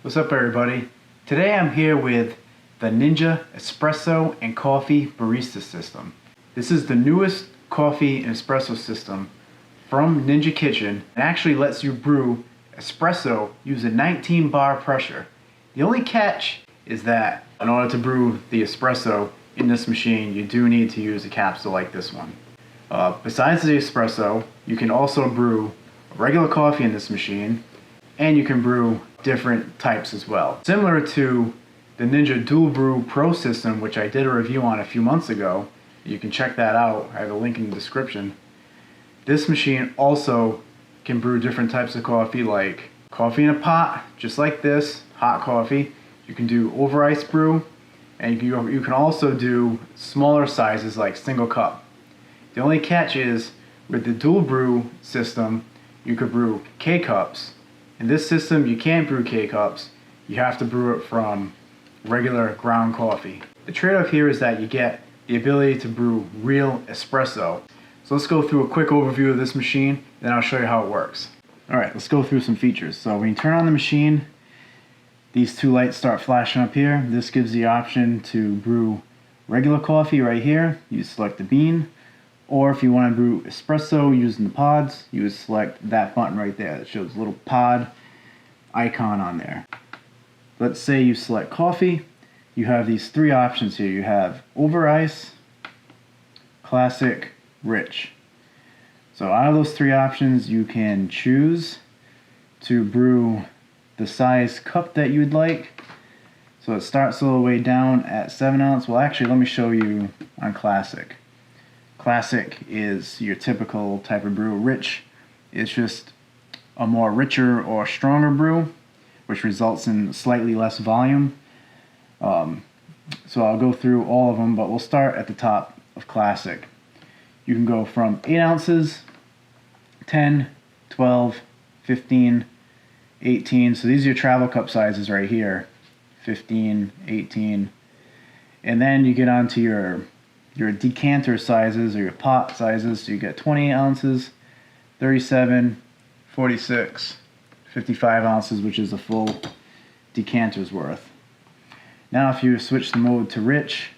What's up, everybody? Today I'm here with the Ninja Espresso and Coffee Barista system. This is the newest coffee and espresso system from Ninja Kitchen. It actually lets you brew espresso using 19 bar pressure. The only catch is that in order to brew the espresso in this machine, you do need to use a capsule like this one. Besides the espresso, you can also brew regular coffee in this machine, and you can brew different types as well. Similar to the Ninja Dual Brew Pro system, which I did a review on a few months ago. You can check that out. I have a link in the description. This machine also can brew different types of coffee, like coffee in a pot, just like this, hot coffee. You can do over ice brew, and you can also do smaller sizes like single cup. The only catch is with the dual brew system, you could brew K-cups. In this system, you can't brew K-cups. You have to brew it from regular ground coffee. The trade-off here is that you get the ability to brew real espresso. So let's go through a quick overview of this machine, then I'll show you how it works. Alright, let's go through some features. So when you turn on the machine, these two lights start flashing up here. This gives the option to brew regular coffee right here. You select the bean. Or if you want to brew espresso using the pods, you would select that button right there that shows a little pod icon on there. Let's say you select coffee. You have these three options here. You have over ice, classic, rich. So out of those three options, you can choose to brew the size cup that you'd like. So it starts all the way down at 7 ounce. Well, actually, let me show you on classic. Classic is your typical type of brew. Rich is just a more richer or stronger brew, which results in slightly less volume. So I'll go through all of them, but we'll start at the top of classic. You can go from 8 ounces, 10, 12, 15, 18. So these are your travel cup sizes right here, 15, 18. And then you get onto your decanter sizes or your pot sizes. So you get 28 ounces, 37, 46, 55 ounces, which is a full decanter's worth. Now if you switch the mode to rich,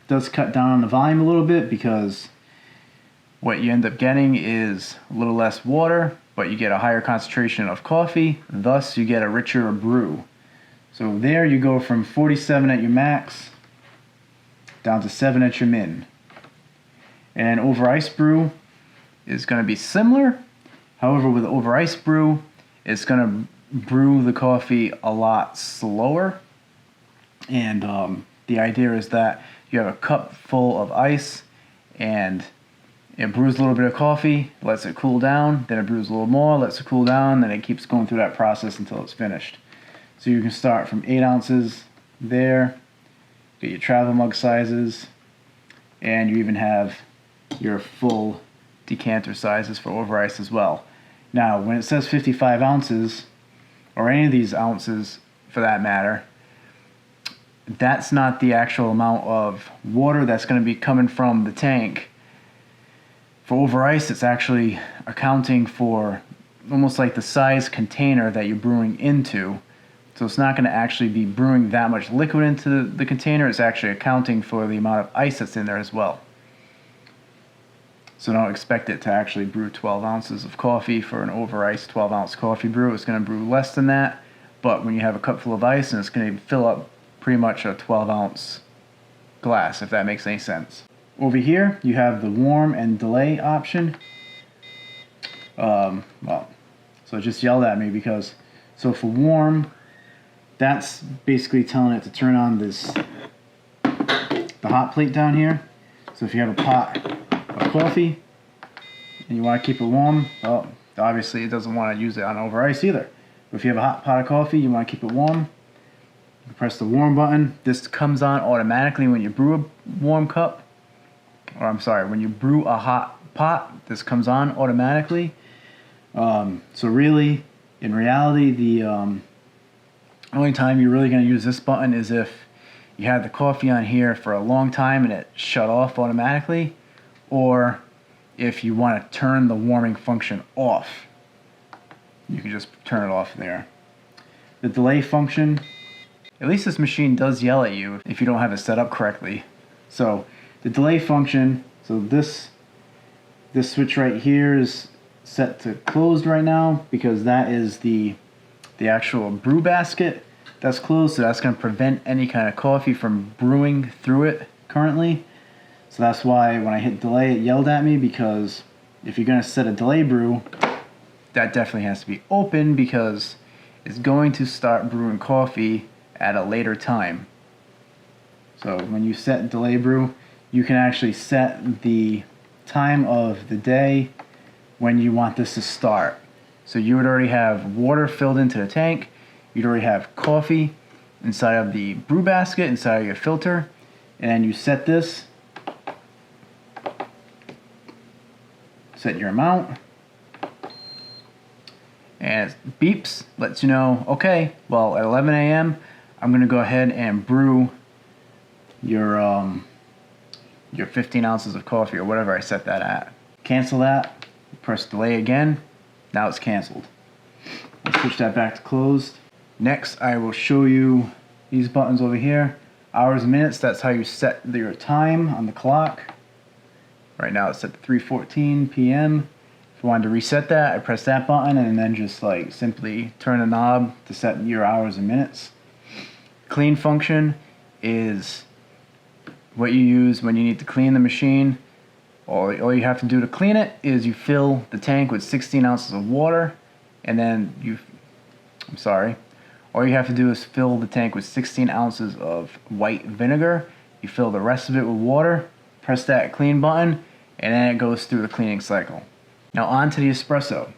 it does cut down on the volume a little bit because what you end up getting is a little less water, but you get a higher concentration of coffee, thus you get a richer brew. So there you go from 47 at your max down to 7 at your min. And over ice brew is going to be similar. However, with over ice brew, it's going to brew the coffee a lot slower. And the idea is that you have a cup full of ice and it brews a little bit of coffee, lets it cool down, then it brews a little more, lets it cool down, then it keeps going through that process until it's finished. So you can start from 8 ounces there, get your travel mug sizes, and you even have your full decanter sizes for over ice as well. Now, when it says 55 ounces, or any of these ounces for that matter, that's not the actual amount of water that's going to be coming from the tank. For over ice, it's actually accounting for almost like the size container that you're brewing into. So it's not going to actually be brewing that much liquid into the container. It's actually accounting for the amount of ice that's in there as well. So don't expect it to actually brew 12 ounces of coffee for an over ice 12 ounce coffee brew. It's going to brew less than that. But when you have a cup full of ice, and it's going to fill up pretty much a 12 ounce glass, if that makes any sense. Over here, you have the warm and delay option. So it just yelled at me because, so for warm, that's basically telling it to turn on the hot plate down here. So if you have a pot of coffee and you want to keep it warm, well, obviously it doesn't want to use it on over ice either. But if you have a hot pot of coffee, you want to keep it warm, you press the warm button. This comes on automatically when you brew a warm cup. Or I'm sorry, when you brew a hot pot, this comes on automatically. So really, in reality, the only time you're really going to use this button is if you had the coffee on here for a long time and it shut off automatically, or if you want to turn the warming function off. You can just turn it off there. the delay function, at least this machine does yell at you if you don't have it set up correctly. So the delay function, so this switch right here is set to closed right now because that is the actual brew basket that's closed, so that's going to prevent any kind of coffee from brewing through it currently. So that's why when I hit delay it yelled at me, because if you're going to set a delay brew, that definitely has to be open because it's going to start brewing coffee at a later time. So when you set delay brew, you can actually set the time of the day when you want this to start. So you would already have water filled into the tank, you'd already have coffee inside of the brew basket, inside of your filter, and you set this, set your amount, and it beeps, lets you know, okay, well at 11 a.m. I'm going to go ahead and brew your 15 ounces of coffee or whatever I set that at. Cancel that, press delay again, now it's canceled. Let's switch that back to closed. Next I will show you these buttons over here. Hours and minutes, that's how you set your time on the clock. Right now it's set to 3:14 p.m. If you wanted to reset that, I press that button and then just like simply turn the knob to set your hours and minutes. Clean function is what you use when you need to clean the machine. All you have to do to clean it is you fill the tank with 16 ounces of water, and then all you have to do is fill the tank with 16 ounces of white vinegar. You fill the rest of it with water, press that clean button, and then it goes through the cleaning cycle. Now on to the espresso.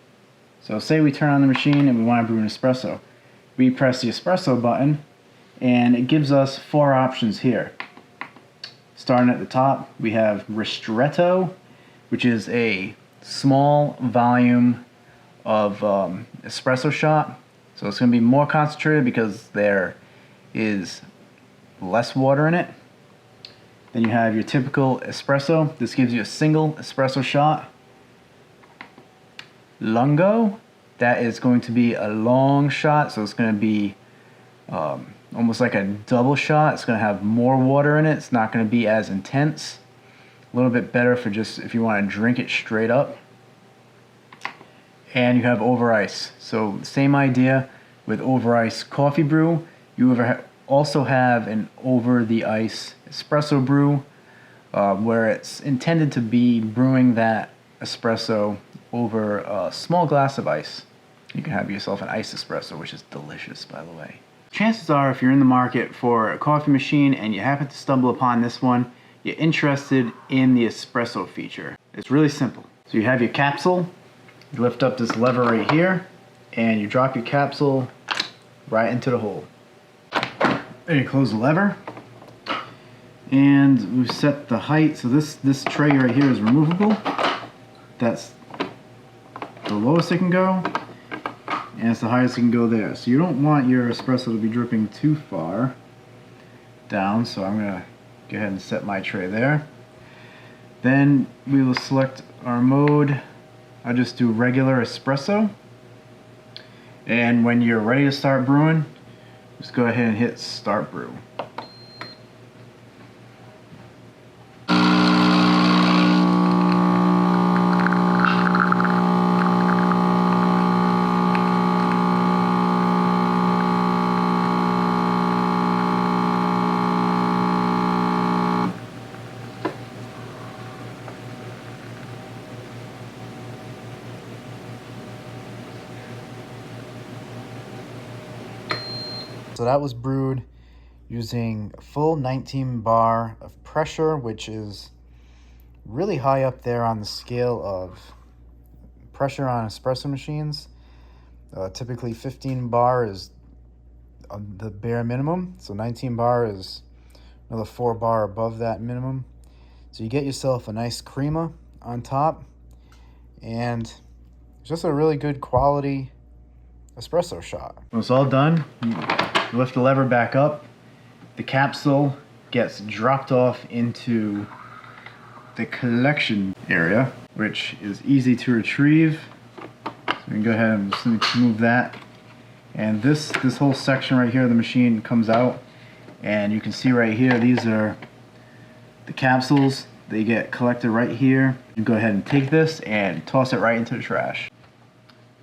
So say we turn on the machine and we want to brew an espresso. We press the espresso button and it gives us 4 options here. Starting at the top, we have Ristretto, which is a small volume of espresso shot. So it's going to be more concentrated because there is less water in it. Then you have your typical espresso. This gives you a single espresso shot. Lungo, that is going to be a long shot, so it's going to be almost like a double shot. It's going to have more water in it. It's not going to be as intense. A little bit better for just if you want to drink it straight up. And you have over ice. So same idea with over ice coffee brew. You also have an over the ice espresso brew where it's intended to be brewing that espresso over a small glass of ice. You can have yourself an ice espresso, which is delicious, by the way. Chances are, if you're in the market for a coffee machine and you happen to stumble upon this one, you're interested in the espresso feature. It's really simple. So you have your capsule, you lift up this lever right here, and you drop your capsule right into the hole. Then you close the lever, and we've set the height. So this tray right here is removable. That's the lowest it can go, and it's the highest it can go there. So you don't want your espresso to be dripping too far down, so I'm gonna go ahead and set my tray there. Then we will select our mode. I'll just do regular espresso, and when you're ready to start brewing, just go ahead and hit start brew. So that was brewed using a full 19 bar of pressure, which is really high up there on the scale of pressure on espresso machines. Typically 15 bar is the bare minimum, so 19 bar is another 4 bar above that minimum. So you get yourself a nice crema on top, and it's just a really good quality espresso shot. When it's all done, you lift the lever back up, the capsule gets dropped off into the collection area, which is easy to retrieve. So we can go ahead and just move that And this whole section right here of the machine comes out, and you can see right here, these are the capsules. They get collected right here. You go ahead and take this and toss it right into the trash.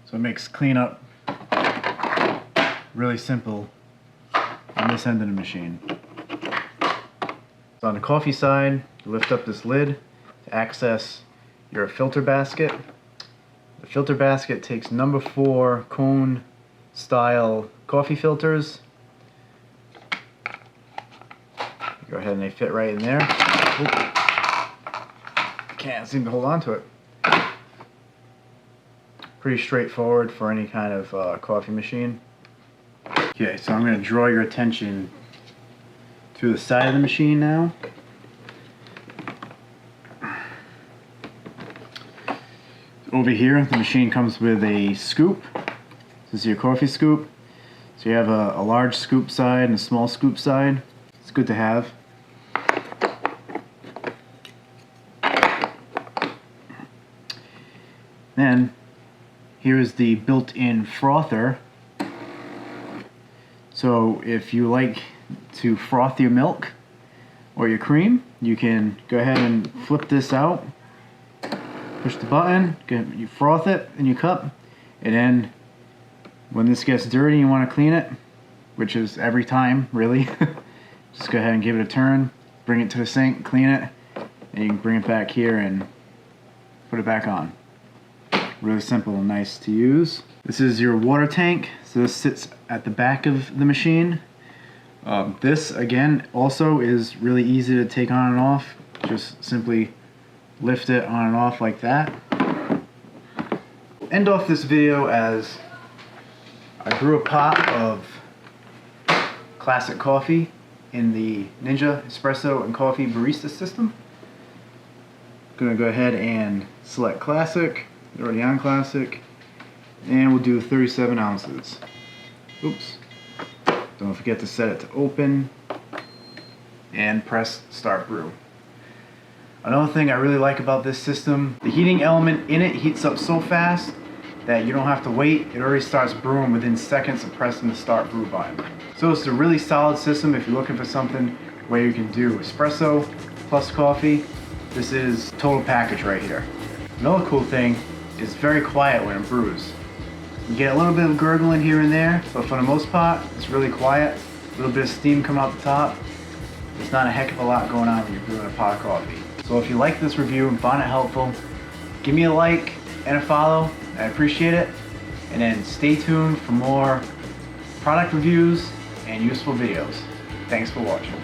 So it makes cleanup really simple on this end of the machine. So on the coffee side, you lift up this lid to access your filter basket. The filter basket takes number 4 cone style coffee filters. Go ahead and they fit right in there. Oop. Can't seem to hold on to it. Pretty straightforward for any kind of coffee machine. Okay, so I'm going to draw your attention to the side of the machine now. Over here, the machine comes with a scoop. This is your coffee scoop. So you have a large scoop side and a small scoop side. It's good to have. Then, here is the built-in frother. So if you like to froth your milk or your cream, you can go ahead and flip this out, push the button, you froth it in your cup, and then when this gets dirty and you want to clean it, which is every time really, just go ahead and give it a turn, bring it to the sink, clean it, and you can bring it back here and put it back on. Really simple and nice to use. This is your water tank. So this sits at the back of the machine. This again also is really easy to take on and off. Just simply lift it on and off like that. End off this video as I brew a pot of classic coffee in the Ninja Espresso and Coffee Barista system. Gonna go ahead and select classic. Already on classic, and we'll do 37 ounces. Oops. Don't forget to set it to open and press start brew. Another thing I really like about this system, the heating element in it heats up so fast that you don't have to wait. It already starts brewing within seconds of pressing the start brew button. So it's a really solid system if you're looking for something where you can do espresso plus coffee. This is total package right here. Another cool thing, it's very quiet when it brews. You get a little bit of gurgling here and there, but for the most part, it's really quiet. A little bit of steam coming out the top. There's not a heck of a lot going on when you're brewing a pot of coffee. So if you like this review and found it helpful, give me a like and a follow. I appreciate it. And then stay tuned for more product reviews and useful videos. Thanks for watching.